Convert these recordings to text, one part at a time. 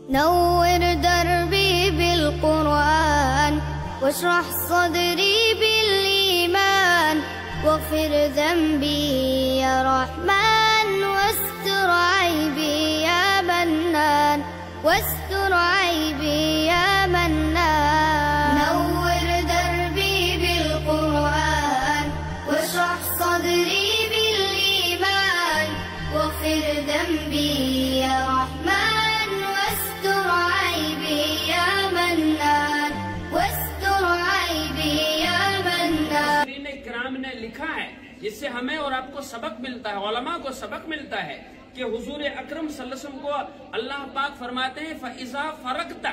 نور دربي بالقرآن واشرح صدري بالإيمان واغفر ذنبي يا رحمن واستر عيبي يا منان واستر عيبي يا منان نور دربي بالقرآن واشرح صدري بالإيمان واغفر ذنبي يا رحمن واستر عيبي يا منان واستر عيبي يا منان کرام نے لکھا ہے جس سے ہمیں اور آپ کو سبق ملتا ہے، علماء کو سبق ملتا ہے کہ حضور اکرم صلی اللہ علیہ وسلم کو اللہ پاک فرماتے ہیں فَإِذَا فَرَغْتَ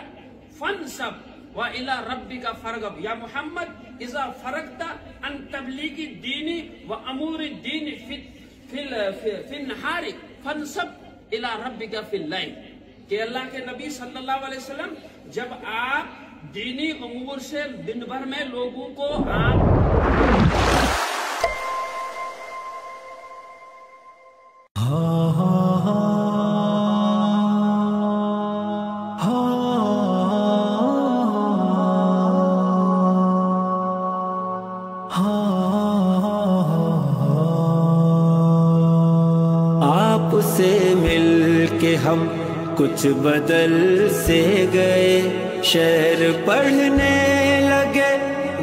فَانْصَبْ وَإِلَىٰ رَبِّكَ فَارْغَب یا محمد اذا فرغت عن تبلیغ الدین وامور الدین فی النہار فانصب الى ربک فی اللیل، کہ اللہ کے نبی صلی اللہ علیہ وسلم جب آپ دینی امور سے دن بھر میں لوگوں کو آپ سے مل کے ہم کچھ بدل سے گئے، شعر پڑھنے لگے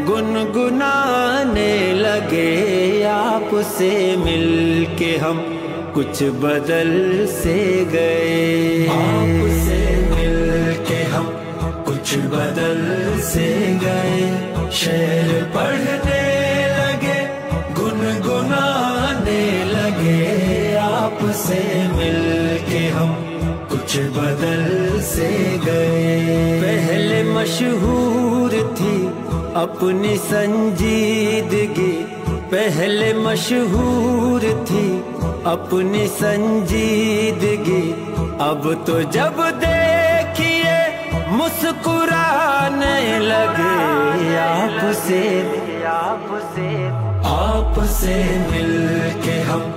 گنگنانے لگے، آپ سے مل کے ہم کچھ بدل سے گئے، آپ سے مل کے ہم کچھ بدل سے گئے، شعر پڑھنے لگے گنگنانے لگے، آپ سے مل کے ہم کچھ بدل سے گئے، پہلے مشہور تھی اپنی سنجیدگی، پہلے مشہور تھی اپنی سنجیدگی، اب تو جب دیکھیے مسکرانے لگے، آپ سے مل کے ہم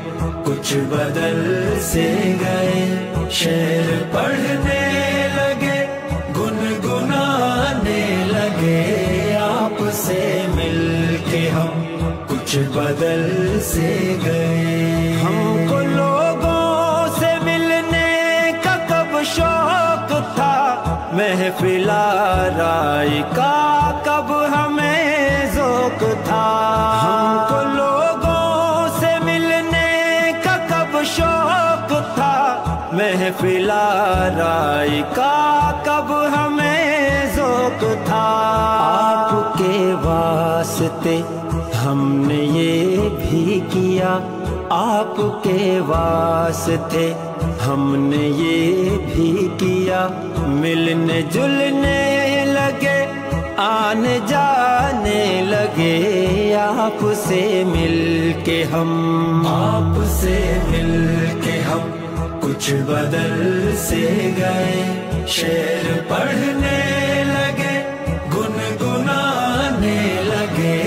کچھ بدل سے گئے، شعر پڑھنے لگے گنگنانے لگے، آپ سے مل کے ہم کچھ بدل سے گئے، ہم کو لوگوں سے ملنے کا کب شوق تھا، محفل آرائی کا کب ہمیں ذوق تھا، ہم کو لوگوں سے ملنے کا کب شوق تھا، محفل آرائی کا کب ہمیں ذوق تھا، آپ کے واسطے ہم نے یہ بھی کیا، آپ کے واسطے ہم نے یہ بھی کیا، ملنے جلنے لگے آنے جانے لگے، آپ سے مل کے ہم، آپ سے مل کے ہم کچھ بدل سے گئے، شعر پڑھنے لگے گنگنانے لگے،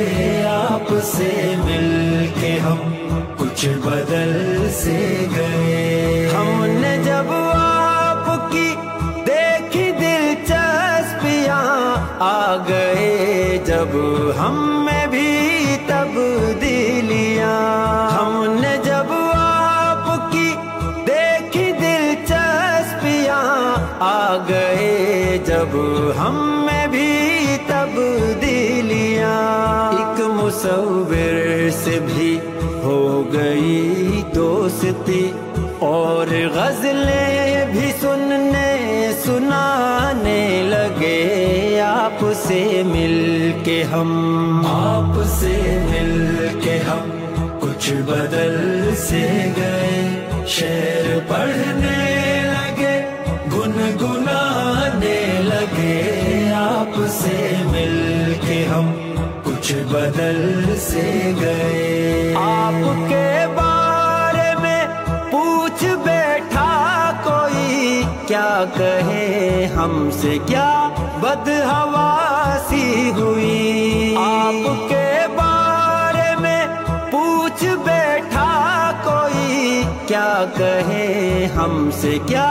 آپ سے مل کے ہم کچھ بدل سے گئے، ہم نے جب آپ کی دیکھی دلچسپیاں آ گئے، جب ہم میں بھی تبدیلیاں، ہم نے جب آپ کی دیکھی دلچسپیاں آ گئے، جب ہم میں بھی تبدیلیاں، ایک مصور سے بھی ہو گئی دوستی، اور غزلیں بھی سننے سنانے لگے، آپ سے مل کے ہم، آپ سے مل کے ہم کچھ بدل سے گئے، شعر پڑھنے لگے گنگنانے لگے، آپ سے مل کے ہم کچھ بدل سے گئے، آپ کے بارے میں پوچھ بیٹھا کوئی، کیا کہے ہم سے کیا بدحواسی ہوئی، آپ کے بارے میں پوچھ بیٹھا کوئی، کیا کہے ہم سے کیا